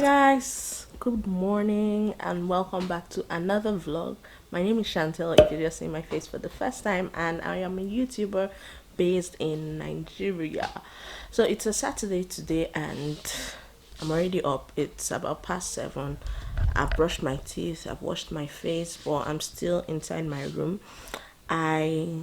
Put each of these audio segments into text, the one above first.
Guys, good morning and welcome back to another vlog. My name is Chantel if you're just seeing my face for the first time, and I am a YouTuber based in Nigeria. So it's a Saturday today and I'm already up. It's about past 7. I've brushed my teeth, I've washed my face, but I'm still inside my room. I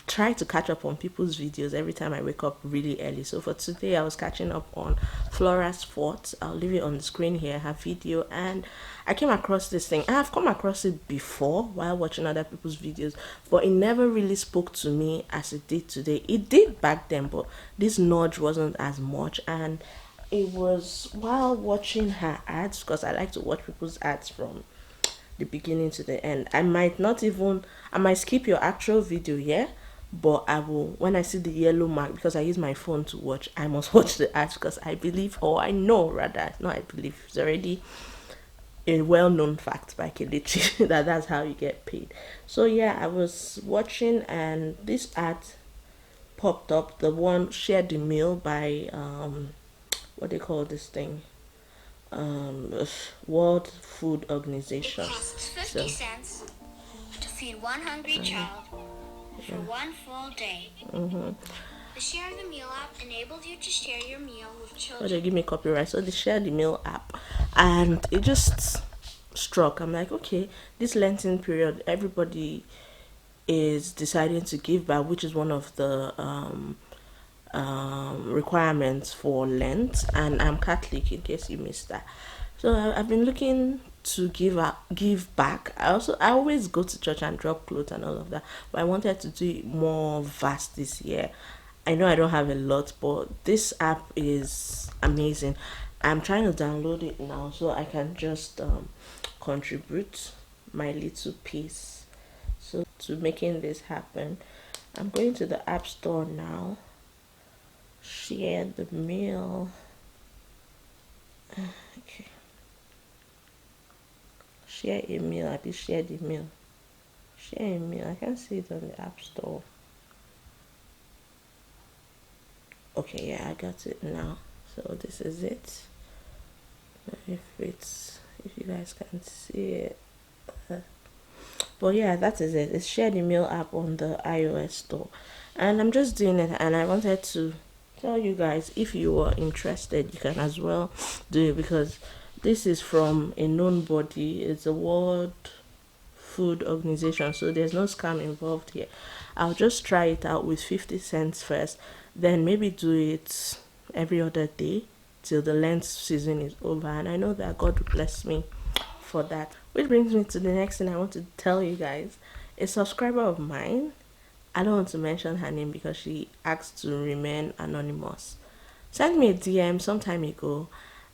try to catch up on people's videos every time I wake up really early. So for today I was catching up on Flora's Fort. I'll leave it on the screen here, her video, and I came across this thing. I have come across it before while watching other people's videos, but it never really spoke to me as it did today. It did back then, but this nudge wasn't as much, and it was while watching her ads, because I like to watch people's ads from the beginning to the end. I might skip your actual video, yeah, but I will, when I see the yellow mark, because I use my phone to watch, I must watch the ads, because I believe, or I know rather, not I believe, it's already a well-known fact by Kelechi that that's how you get paid. So yeah, I was watching and this ad popped up, the one Share the Meal by what they call this thing, World Food Organization. It costs 50 cents to feed one hungry child for one full day. The Share the Meal app enables you to share your meal with children. Oh, they give me copyright. So they Share the Meal app, and it just struck. I'm like, okay, this Lenten period, everybody is deciding to give back, which is one of the requirements for Lent, and I'm Catholic in case you missed that. So I've been looking to give back. I always go to church and drop clothes and all of that, but I wanted to do it more vast this year. I know I don't have a lot, but this app is amazing. I'm trying to download it now so I can just contribute my little piece so to making this happen. I'm going to the app store now. Share the Meal. Okay. Share a meal. I did share the meal. Share a meal. I can see it on the app store. Okay, yeah, I got it now. So this is it. If you guys can see it. But yeah, that is it. It's Share the Meal app on the iOS store. And I'm just doing it, and I wanted to tell you guys, if you are interested, you can as well do it, because this is from a known body. It's a World Food Organization, so there's no scam involved here. I'll just try it out with 50 cents first, then maybe do it every other day till the Lent season is over, and I know that God will bless me for that. Which brings me to the next thing I want to tell you guys. A subscriber of mine, I don't want to mention her name because she asked to remain anonymous, sent me a DM some time ago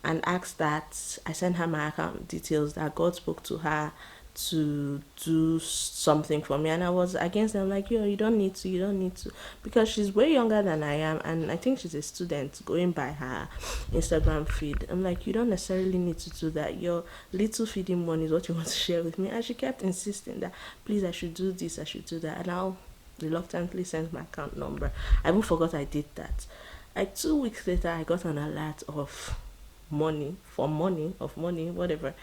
and asked that I send her my account details, that God spoke to her to do something for me, and I was against them, like, yo, you don't need to, because she's way younger than I am, and I think she's a student going by her Instagram feed. I'm like, you don't necessarily need to do that. Your little feeding money is what you want to share with me. And she kept insisting that please, I should do this, I should do that, and I'll reluctantly sent my account number. I even forgot I did that. Like 2 weeks later, I got an alert of money, whatever,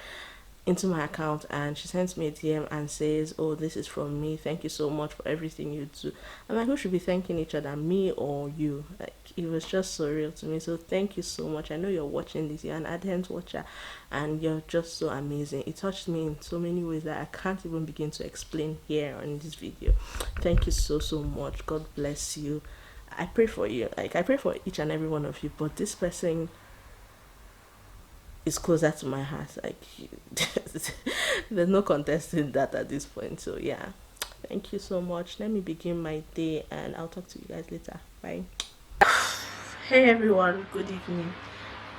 into my account, and she sends me a DM and says, oh, this is from me, thank you so much for everything you do. I'm like, who should be thanking each other, me or you? Like, it was just surreal to me. So thank you so much. I know you're watching this, you're an ardent watcher, and you're just so amazing. It touched me in so many ways that I can't even begin to explain here in this video. Thank you so much. God bless you. I pray for you, like I pray for each and every one of you, but this person is closer to my heart. Like, there's no contesting that at this point. So yeah, thank you so much. Let me begin my day, and I'll talk to you guys later. Bye. Hey everyone, good evening.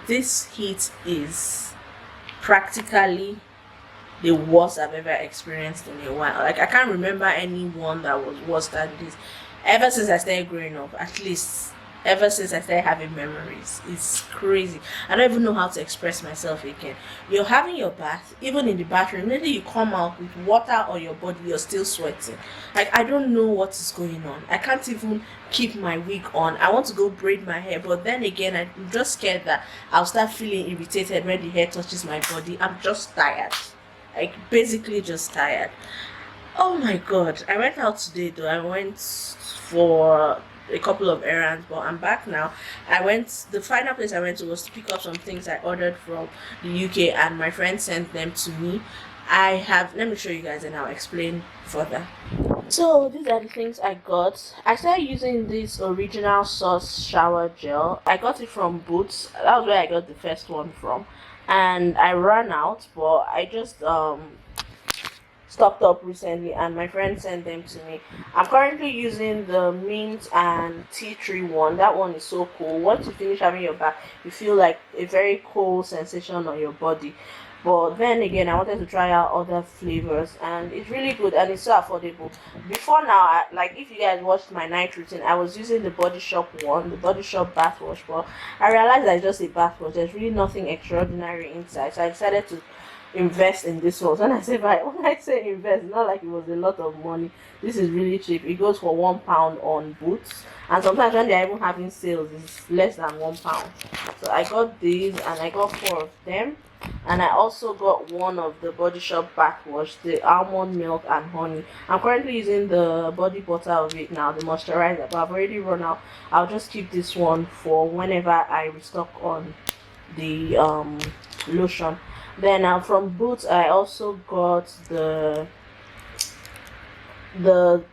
This heat is practically the worst I've ever experienced in a while. Like, I can't remember anyone that was worse than this ever since I started growing up. At least ever since I started having memories. It's crazy. I don't even know how to express myself again. You're having your bath, even in the bathroom, immediately you come out with water on your body, you're still sweating. Like, I don't know what is going on. I can't even keep my wig on. I want to go braid my hair, but then again, I'm just scared that I'll start feeling irritated when the hair touches my body. I'm just tired. Like, basically just tired. Oh my god, I went out today though. I went for a couple of errands, but I'm back now. The final place I went to was to pick up some things I ordered from the UK, and my friend sent them to me. Let me show you guys and I'll explain further. So these are the things I got. I started using this original sauce shower gel. I got it from Boots. That was where I got the first one from. And I ran out, but I just stocked up recently and my friend sent them to me. I'm currently using the mint and tea tree one. That one is so cool. Once you finish having your bath, you feel like a very cool sensation on your body. But then again, I wanted to try out other flavors and it's really good and it's so affordable. Before now, like if you guys watched my night routine, I was using the Body Shop one, the Body Shop bath wash, but I realized that it's just a bath wash. There's really nothing extraordinary inside, so I decided to invest in this one. When I say invest, it's not like it was a lot of money. This is really cheap. It goes for £1 on Boots, and sometimes when they're even having sales, it's less than £1. So I got these and I got 4 of them, and I also got one of the Body Shop bath wash, the almond milk and honey. I'm currently using the body butter of it now, the moisturizer, but I've already run out. I'll just keep this one for whenever I restock on the lotion. Then from Boots, I also got the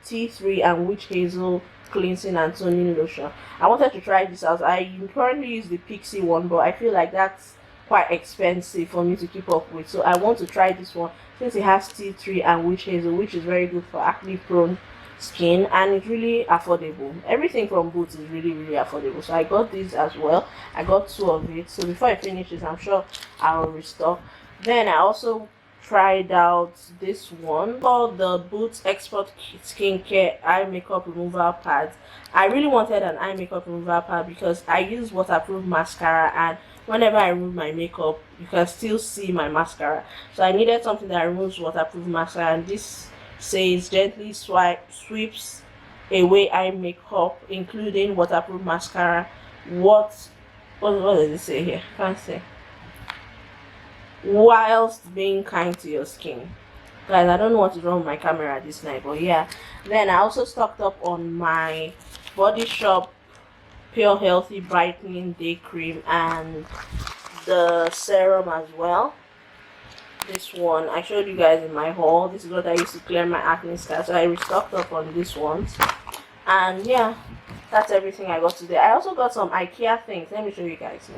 tea tree and witch hazel cleansing and toning lotion. I wanted to try this out. I currently use the Pixie one, but I feel like that's quite expensive for me to keep up with. So I want to try this one since it has tea tree and witch hazel, which is very good for acne prone skin and it's really affordable. Everything from Boots is really affordable. So I got these as well. I got 2 of it. So before I finish this, I'm sure I'll restock. Then I also tried out this one called the Boots Expert Skincare Eye Makeup Removal Pad. I really wanted an eye makeup removal pad because I use waterproof mascara, and whenever I remove my makeup, you can still see my mascara. So I needed something that removes waterproof mascara, and this says gently sweeps away eye makeup, including waterproof mascara. What does it say here? Can't say. Whilst being kind to your skin. Guys, I don't know what is wrong with my camera this night, but yeah. Then I also stocked up on my Body Shop Pure Healthy Brightening Day Cream and the serum as well. This one I showed you guys in my haul. This is what I used to clear my acne scars, so I restocked up on these ones. And yeah, that's everything I got today. I also got some IKEA things. Let me show you guys.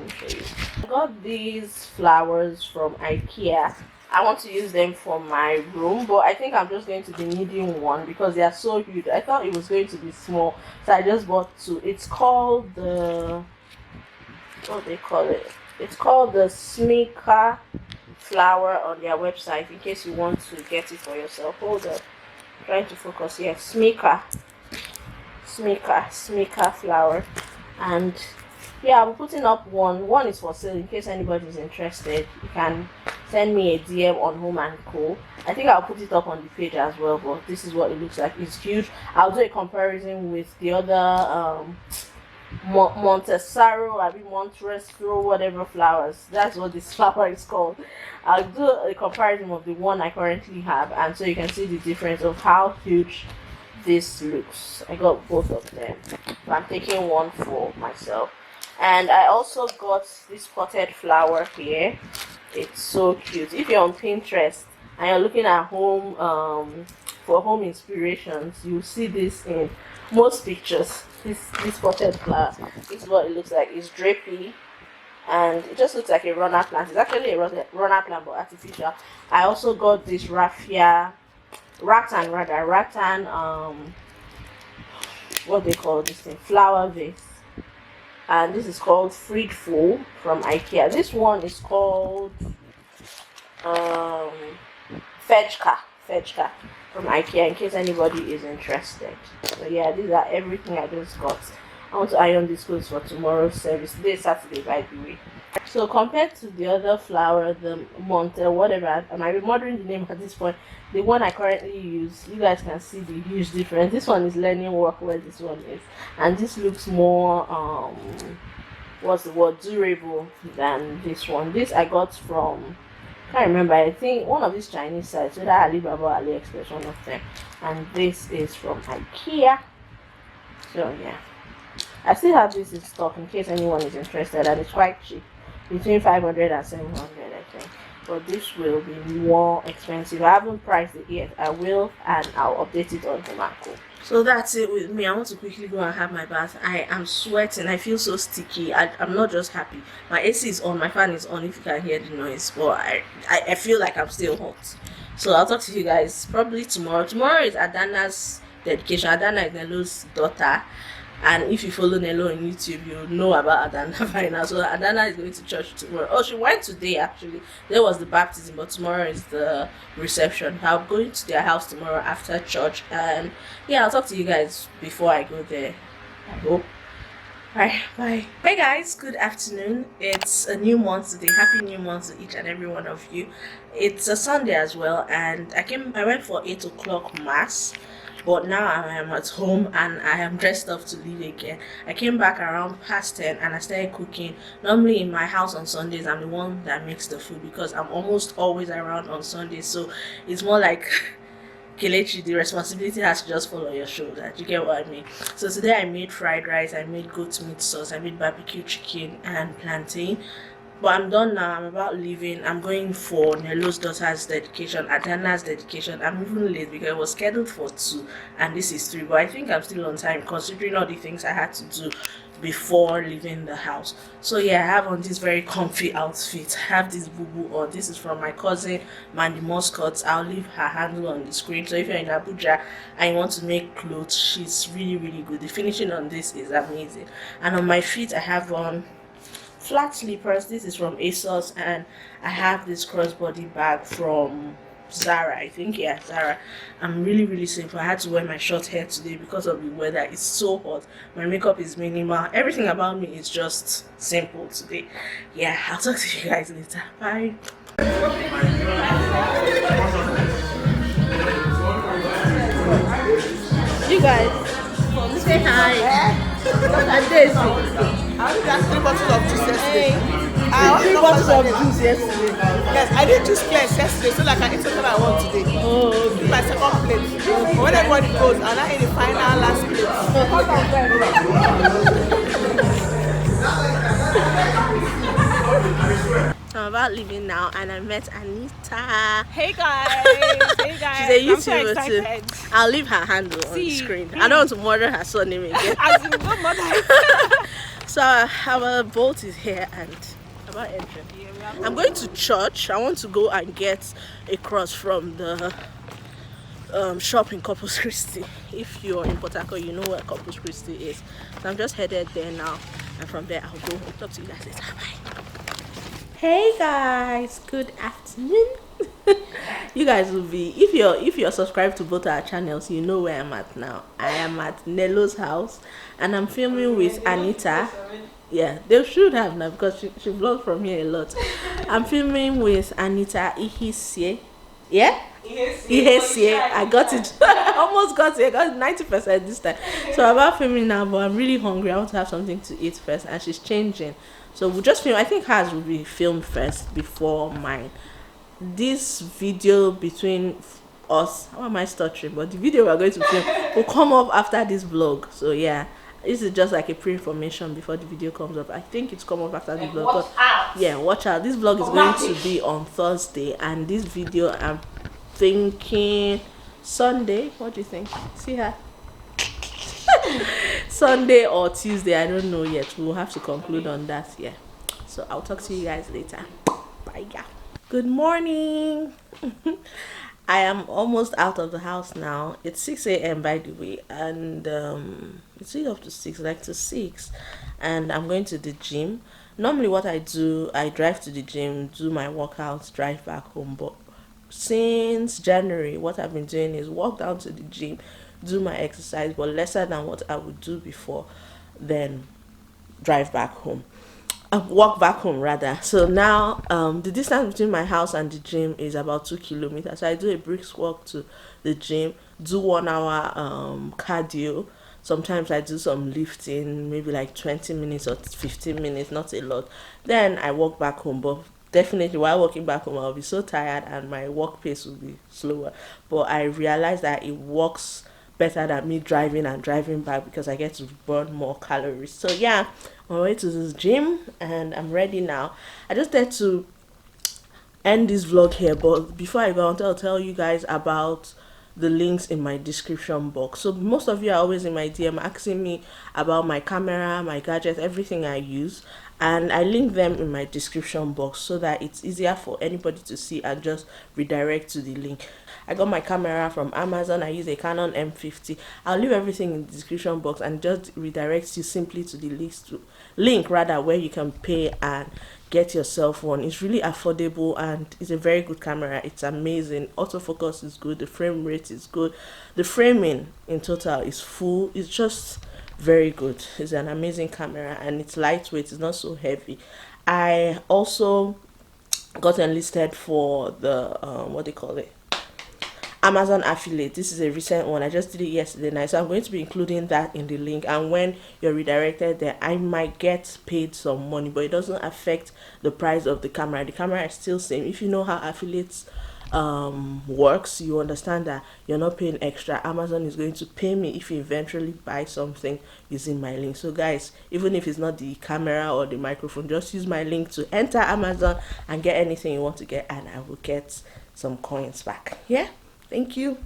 I got these flowers from IKEA. I want to use them for my room, but I think I'm just going to be needing one because they are so huge. I thought it was going to be small, so I just bought 2. It's called the, what do they call it? It's called the Smika flower on their website, in case you want to get it for yourself. Hold on, I'm trying to focus here. Smika flower. And yeah, I'm putting up one is for sale. In case anybody is interested, you can send me a DM on Home and Co. I think I'll put it up on the page as well, but this is what it looks like. It's huge. I'll do a comparison with the other Montessaro, Montresro, whatever flowers. That's what this flower is called. I'll do a comparison of the one I currently have, and so you can see the difference of how huge this looks. I got both of them, but I'm taking one for myself. And I also got this potted flower here. It's so cute. If you're on Pinterest and you're looking at home for home inspirations, you'll see this in most pictures. This potted flower. This is what it looks like. It's drapey and it just looks like a runner plant. It's actually a runner plant but artificial. I also got this rattan, what they call this thing, flower vase, and this is called Friedful from IKEA. This one is called Fetchka from IKEA, in case anybody is interested. So yeah, these are everything I just got. I want to iron these clothes for tomorrow's service. Today is Saturday, by the way. So compared to the other flower, the Monte, whatever, I might be remembering the name at this point. The one I currently use, you guys can see the huge difference. This one is learning work where this one is, and this looks more what's the word, durable than this one. This I got from, can't remember, I think one of these Chinese sites, whether Alibaba or AliExpress, one of them. And this is from IKEA. So yeah, I still have this in stock in case anyone is interested, and it's quite cheap, between 500 and 700, I think. But this will be more expensive. I haven't priced it yet. I will, and I'll update it on Hemaco. So that's it with me. I want to quickly go and have my bath. I am sweating. I feel so sticky. I'm not just happy. My AC is on. My fan is on, if you can hear the noise. But I feel like I'm still hot. So I'll talk to you guys probably tomorrow. Tomorrow is Adana's dedication. Adana is Nelo's daughter. And if you follow Nelo on YouTube, you'll know about Adana by now. So Adana is going to church tomorrow. Oh, she went today actually. There was the baptism, but tomorrow is the reception. I'm going to their house tomorrow after church. And yeah, I'll talk to you guys before I go there, I hope. Alright, bye. Hey guys, good afternoon. It's a new month today. Happy new month to each and every one of you. It's a Sunday as well, and I went for 8 o'clock mass. But now I am at home and I am dressed up to leave again. I came back around past 10 and I started cooking. Normally in my house on Sundays, I'm the one that makes the food because I'm almost always around on Sundays. So it's more like Kelechi, the responsibility has to just fall on your shoulder. Do you get what I mean? So today I made fried rice, I made goat meat sauce, I made barbecue chicken and plantain. But I'm done now. I'm about leaving. I'm going for Nelo's daughter's dedication, Adana's dedication. I'm even late because it was scheduled for 2 and this is 3. But I think I'm still on time considering all the things I had to do before leaving the house. So yeah, I have on this very comfy outfit. I have this boo-boo on. This is from my cousin Mandy Muscott. I'll leave her handle on the screen. So if you're in Abuja and you want to make clothes, she's really good. The finishing on this is amazing. And on my feet I have on flat slippers. This is from ASOS, and I have this crossbody bag from Zara, I think. Yeah, Zara. I'm really simple. I had to wear my short hair today because of the weather. It's so hot. My makeup is minimal. Everything about me is just simple today. Yeah, I'll talk to you guys later. Bye. You guys, say hi. And Daisy. I only got 3 bottles of juice yesterday. Hey, 3 bottles of juice yesterday. Yes, I did juice cleanse yesterday so that I can eat whatever I want today. Oh, okay. This is my second plate. But when everybody goes, I'm not in the final last plate. I'm about leaving now, and I met Anita. Hey guys, hey guys. She's a I'm so YouTuber too. excited. I'll leave her handle on the screen. I don't want to murder her surname again. As in, no mother. So our boat is here and about entering. I'm going to church. I want to go and get a cross from the shop in Corpus Christi. If you're in Port Harcourt, you know where Corpus Christi is. So I'm just headed there now, and from there I'll go. I'll talk to you guys later. Bye. Hey guys, good afternoon. You guys will be, if you're subscribed to both our channels, you know where I'm at now. I am at Nelo's house and I'm filming with Anita. Yeah, they should have now because she vlogs from here a lot. I'm filming with Anita Ihisie. Yeah? Ihisie. I got it. Almost got it. I got 90% this time. So I'm about filming now, but I'm really hungry. I want to have something to eat first, and she's changing. So we'll just film. I think hers will be filmed first before mine. This video between us, how am I stuttering? But the video we're going to film will come up after this vlog. So yeah, this is just like a pre-information before the video comes up. I think it's come up after the vlog. Watch out. Yeah, watch out. This vlog is going to be on Thursday, and this video I'm thinking Sunday. What do you think? See her. Sunday or Tuesday, I don't know yet. We'll have to conclude on that. Yeah, so I'll talk to you guys later. Bye. Yeah, good morning. I am almost out of the house now. It's 6 a.m. by the way, and it's really up to 6, like to 6, and I'm going to the gym. Normally what I do, I drive to the gym, do my workouts, drive back home. But since January, what I've been doing is walk down to the gym, do my exercise, but lesser than what I would do before. then drive back home. Walk back home rather. So now the distance between my house and the gym is about 2 kilometers. So I do a brisk walk to the gym, do 1 hour cardio. Sometimes I do some lifting, maybe like 20 minutes or 15 minutes, not a lot. Then I walk back home. But definitely while walking back home, I'll be so tired and my walk pace will be slower. But I realize that it works better than me driving and driving back because I get to burn more calories. So yeah, on my way to this gym and I'm ready now. I just had to end this vlog here, but before I go on, I'll tell you guys about the links in my description box. So most of you are always in my DM asking me about my camera, my gadgets, everything I use, and I link them in my description box so that it's easier for anybody to see and just redirect to the link. I got my camera from Amazon. I use a Canon M50. I'll leave everything in the description box and just redirect you simply to the link where you can pay and get yourself one. It's really affordable and it's a very good camera. It's amazing. Autofocus is good. The frame rate is good. The framing in total is full. It's just very good. It's an amazing camera and it's lightweight. It's not so heavy. I also got enlisted for the what they call it, Amazon affiliate. This is a recent one. I just did it yesterday night, so I'm going to be including that in the link, and when you're redirected there I might get paid some money, but it doesn't affect the price of the camera. The camera is still same. If you know how affiliates works, you understand that you're not paying extra. Amazon is going to pay me if you eventually buy something using my link. So guys, even if it's not the camera or the microphone, just use my link to enter Amazon and get anything you want to get, and I will get some coins back. Yeah, thank you.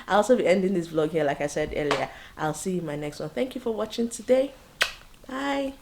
I'll also be ending this vlog here. Like I said earlier, I'll see you in my next one. Thank you for watching today. Bye.